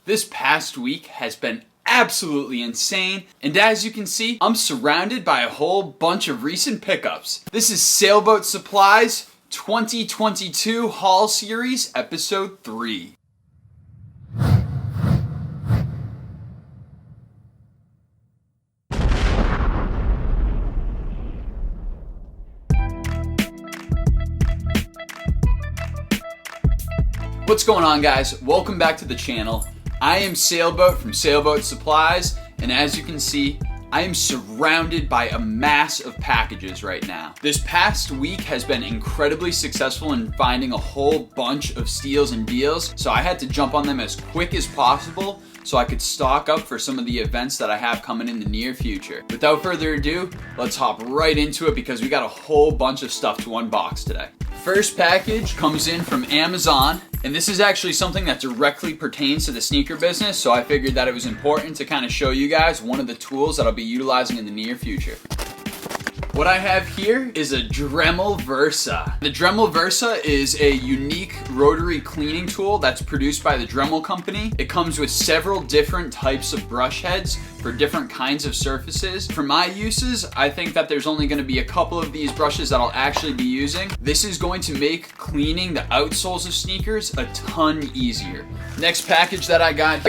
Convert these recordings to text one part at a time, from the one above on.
This past week has been absolutely insane, and as you can see, I'm surrounded by a whole bunch of recent pickups. This is Sailboat Supplies 2022 Haul Series Episode 3. What's going on, guys? Welcome back to the channel. I am Sailboat from Sailboat Supplies, and as you can see, I am surrounded by a mass of packages right now. This past week has been incredibly successful in finding a whole bunch of steals and deals, so I had to jump on them as quick as possible so I could stock up for some of the events that I have coming in the near future. Without further ado, let's hop right into it because we got a whole bunch of stuff to unbox today. First package comes in from Amazon, and this is actually something that directly pertains to the sneaker business, so I figured that it was important to kind of show you guys one of the tools that I'll be utilizing in the near future. What I have here is a Dremel Versa. The Dremel Versa is a unique rotary cleaning tool that's produced by the Dremel company. It comes with several different types of brush heads for different kinds of surfaces. For my uses, I think that there's only gonna be a couple of these brushes that I'll actually be using. This is going to make cleaning the outsoles of sneakers a ton easier. Next package that I got,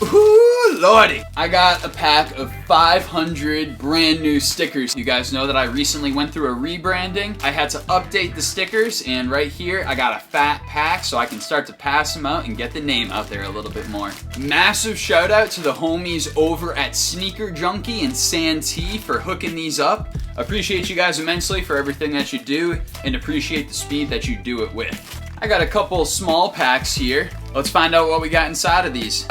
ooh, lordy! I got a pack of 500 brand new stickers. You guys know that I recently went through a rebranding. I had to update the stickers, and right here I got a fat pack so I can start to pass them out and get the name out there a little bit more. Massive shout out to the homies over at Sneaker Junkie and Santee for hooking these up. Appreciate you guys immensely for everything that you do, and appreciate the speed that you do it with. I got a couple small packs here. Let's find out what we got inside of these.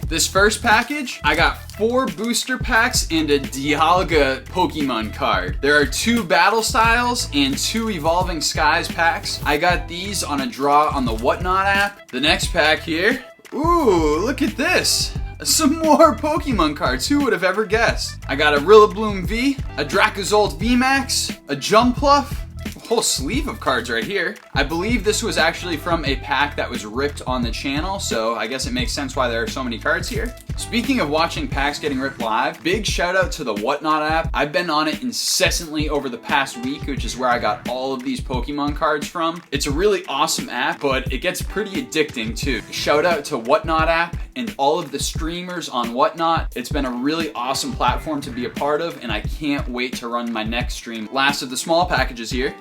This first package, I got 4 booster packs and a Dialga Pokemon card. There are 2 battle styles and 2 evolving skies packs. I got these on a draw on the Whatnot app. The next pack here, ooh, look at this. Some more Pokemon cards, who would have ever guessed? I got a Rillaboom V, a Dracozolt VMAX, a Jumpluff, whole sleeve of cards right here. I believe this was actually from a pack that was ripped on the channel, so I guess it makes sense why there are so many cards here. Speaking of watching packs getting ripped live, big shout out to the Whatnot app. I've been on it incessantly over the past week, which is where I got all of these Pokemon cards from. It's a really awesome app, but it gets pretty addicting too. Shout out to Whatnot app and all of the streamers on Whatnot. It's been a really awesome platform to be a part of, and I can't wait to run my next stream. Last of the small packages here.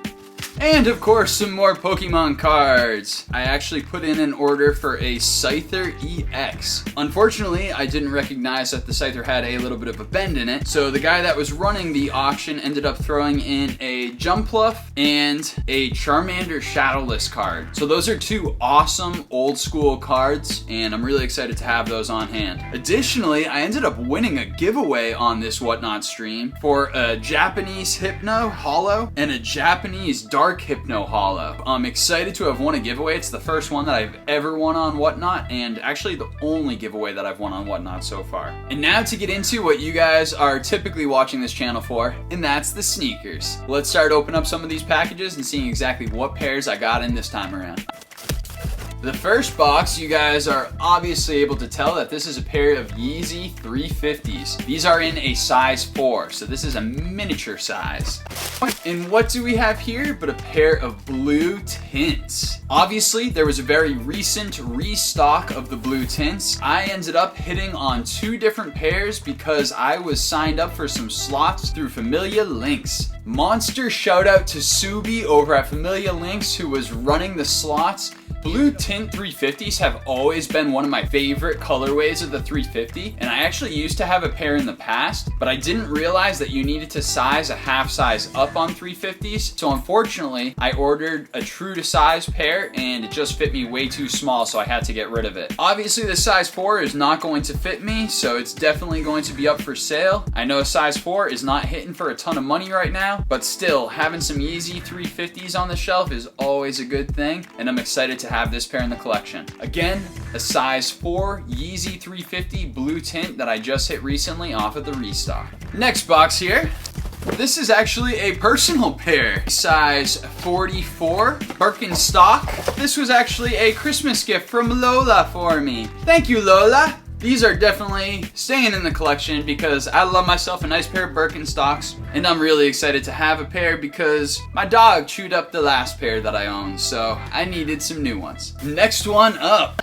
And of course, some more Pokemon cards. I actually put in an order for a Scyther EX. Unfortunately, I didn't recognize that the Scyther had a little bit of a bend in it, so the guy that was running the auction ended up throwing in a Jumpluff and a Charmander Shadowless card. So those are 2 awesome old school cards, and I'm really excited to have those on hand. Additionally, I ended up winning a giveaway on this Whatnot stream for a Japanese Hypno Holo and a Japanese Dark Hypno Holo. I'm excited to have won a giveaway. It's the first one that I've ever won on Whatnot, and actually the only giveaway that I've won on Whatnot so far. And now to get into what you guys are typically watching this channel for, and that's the sneakers. Let's start opening up some of these packages and seeing exactly what pairs I got in this time around. The first box, you guys are obviously able to tell that this is a pair of Yeezy 350s. These are in a size 4, so this is a miniature size. And what do we have here but a pair of blue tints? Obviously, there was a very recent restock of the blue tints. I ended up hitting on 2 different pairs because I was signed up for some slots through Familia Links. Monster shout out to Subi over at Familia Links who was running the slots. Blue tint 350s have always been one of my favorite colorways of the 350, and I actually used to have a pair in the past, but I didn't realize that you needed to size a half size up on 350s, so unfortunately I ordered a true to size pair and it just fit me way too small, so I had to get rid of it. Obviously the size 4 is not going to fit me, so it's definitely going to be up for sale. I know a size 4 is not hitting for a ton of money right now, but still, having some Yeezy 350s on the shelf is always a good thing, and I'm excited to have this pair in the collection. Again, a size 4 Yeezy 350 blue tint that I just hit recently off of the restock. Next box here. This is actually a personal pair, size 44, Birkenstock. This was actually a Christmas gift from Lola for me. Thank you, Lola. These are definitely staying in the collection because I love myself a nice pair of Birkenstocks, and I'm really excited to have a pair because my dog chewed up the last pair that I owned, so I needed some new ones. Next one up.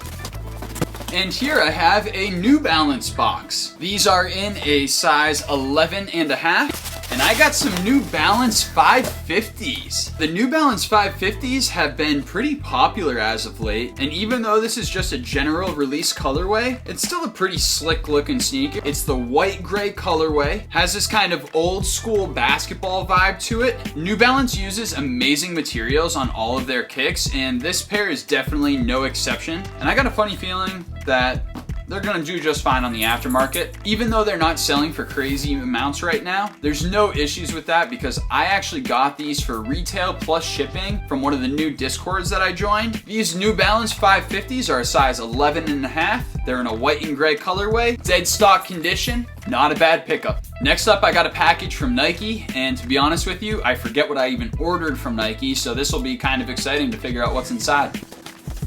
And here I have a New Balance box. These are in a size 11.5. And I got some New Balance 550s. The New Balance 550s have been pretty popular as of late, and even though this is just a general release colorway, it's still a pretty slick looking sneaker. It's the white gray colorway, has this kind of old school basketball vibe to it. New Balance uses amazing materials on all of their kicks, and this pair is definitely no exception. And I got a funny feeling that they're gonna do just fine on the aftermarket. Even though they're not selling for crazy amounts right now, there's no issues with that because I actually got these for retail plus shipping from one of the new Discords that I joined. These New Balance 550s are a size 11.5. They're in a white and gray colorway, dead stock condition, not a bad pickup. Next up, I got a package from Nike, and to be honest with you, I forget what I even ordered from Nike, so this will be kind of exciting to figure out what's inside.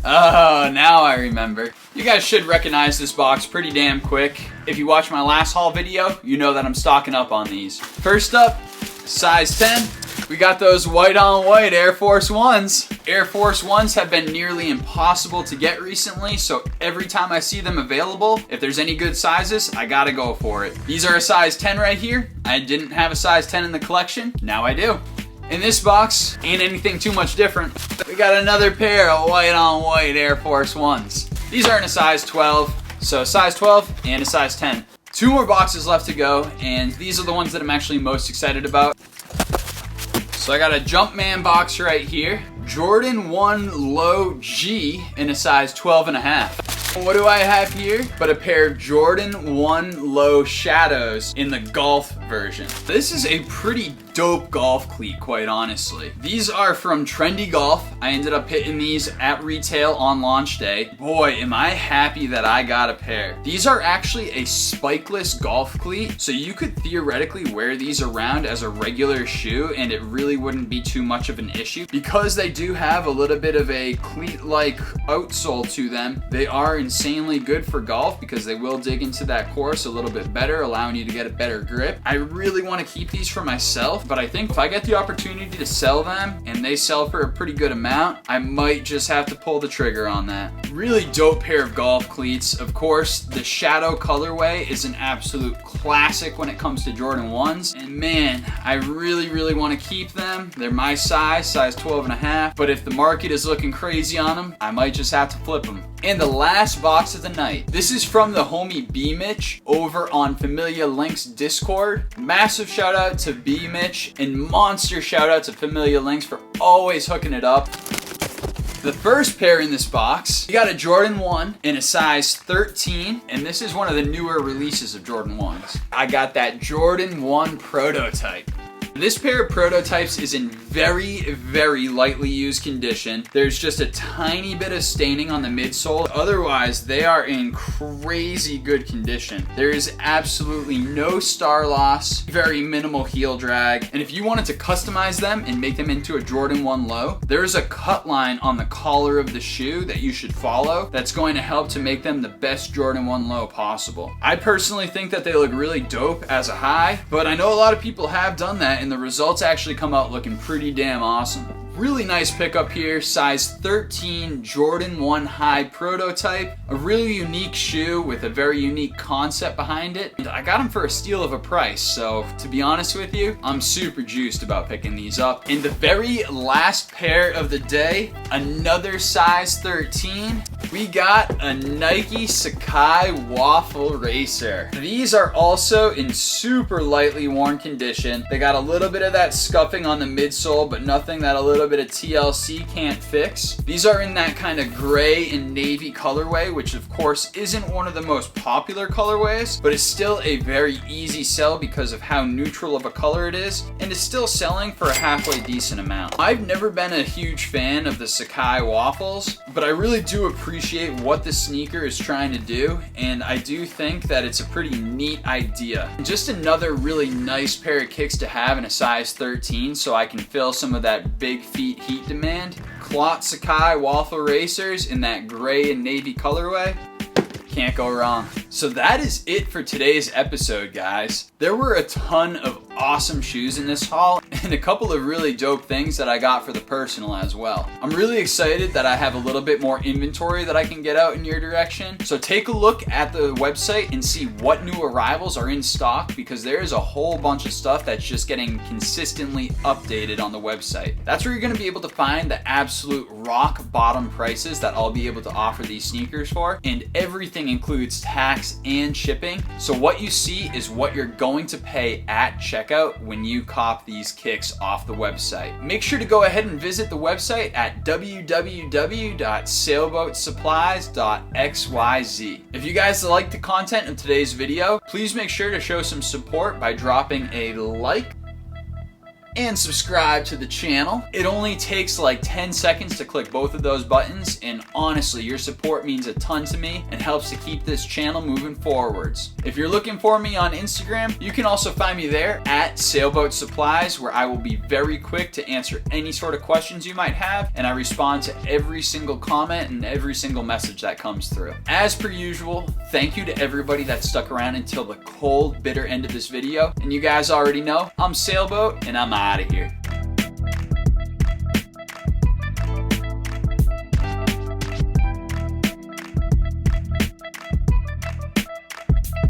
Oh, now I remember. You guys should recognize this box pretty damn quick. If you watched my last haul video, you know that I'm stocking up on these. First up, size 10. We got those white on white Air Force Ones. Air Force Ones have been nearly impossible to get recently, so every time I see them available, if there's any good sizes, I gotta go for it. These are a size 10 right here. I didn't have a size 10 in the collection, now I do. In this box, ain't anything too much different. We got another pair of white on white Air Force Ones. These are in a size 12, so size 12 and a size 10. 2 more boxes left to go, and these are the ones that I'm actually most excited about. So I got a Jumpman box right here. Jordan 1 Low G in a size 12.5. What do I have here but a pair of Jordan 1 Low Shadows in the golf version. This is a pretty dope golf cleat, quite honestly. These are from Trendy Golf. I ended up hitting these at retail on launch day. Boy, am I happy that I got a pair. These are actually a spikeless golf cleat, so you could theoretically wear these around as a regular shoe and it really wouldn't be too much of an issue. Because they do have a little bit of a cleat-like outsole to them, they are insanely good for golf because they will dig into that course a little bit better, allowing you to get a better grip. I really want to keep these for myself, but I think if I get the opportunity to sell them and they sell for a pretty good amount, I might just have to pull the trigger on that. Really dope pair of golf cleats. Of course, the Shadow colorway is an absolute classic when it comes to Jordan 1s, and man, I really want to keep them. They're my size 12.5, but if the market is looking crazy on them, I might just have to flip them. And the last box of the night. This is from the homie B-Mitch over on Familia Links Discord. Massive shout out to B-Mitch and monster shout out to Familia Links for always hooking it up. The first pair in this box, we got a Jordan 1 in a size 13, and this is one of the newer releases of Jordan 1s. I got that Jordan 1 prototype. This pair of prototypes is in very lightly used condition. There's just a tiny bit of staining on the midsole. Otherwise, they are in crazy good condition. There is absolutely no star loss, very minimal heel drag. And if you wanted to customize them and make them into a Jordan 1 Low, there's a cut line on the collar of the shoe that you should follow that's going to help to make them the best Jordan 1 Low possible. I personally think that they look really dope as a high, but I know a lot of people have done that and the results actually come out looking pretty damn awesome. Really nice pickup here, size 13 Jordan 1 High prototype. A really unique shoe with a very unique concept behind it. And I got them for a steal of a price, so to be honest with you, I'm super juiced about picking these up. And the very last pair of the day, another size 13, we got a Nike Sacai Waffle Racer. These are also in super lightly worn condition. They got a little bit of that scuffing on the midsole, but nothing that a little little bit of TLC can't fix. These are in that kind of gray and navy colorway, which of course isn't one of the most popular colorways, but it's still a very easy sell because of how neutral of a color it is, and is still selling for a halfway decent amount. I've never been a huge fan of the Sacai waffles, but I really do appreciate what the sneaker is trying to do, and I do think that it's a pretty neat idea. Just another really nice pair of kicks to have in a size 13 so I can fill some of that big feet heat demand. Clot Sacai waffle racers in that gray and navy colorway. Can't go wrong. So that is it for today's episode, guys. There were a ton of awesome shoes in this haul and a couple of really dope things that I got for the personal as well. I'm really excited that I have a little bit more inventory that I can get out in your direction. So take a look at the website and see what new arrivals are in stock, because there is a whole bunch of stuff that's just getting consistently updated on the website. That's where you're going to be able to find the absolute rock bottom prices that I'll be able to offer these sneakers for, and everything includes tax and shipping. So what you see is what you're going to pay at checkout when you cop these kicks off the website. Make sure to go ahead and visit the website at www.sailboatsupplies.xyz. If you guys like the content of today's video, please make sure to show some support by dropping a like and subscribe to the channel. It only takes like 10 seconds to click both of those buttons, and honestly, your support means a ton to me and helps to keep this channel moving forwards. If you're looking for me on Instagram, you can also find me there at Sailboat Supplies, where I will be very quick to answer any sort of questions you might have, and I respond to every single comment and every single message that comes through. As per usual, thank you to everybody that stuck around until the cold, bitter end of this video, and you guys already know, I'm Sailboat, and I'm out of here.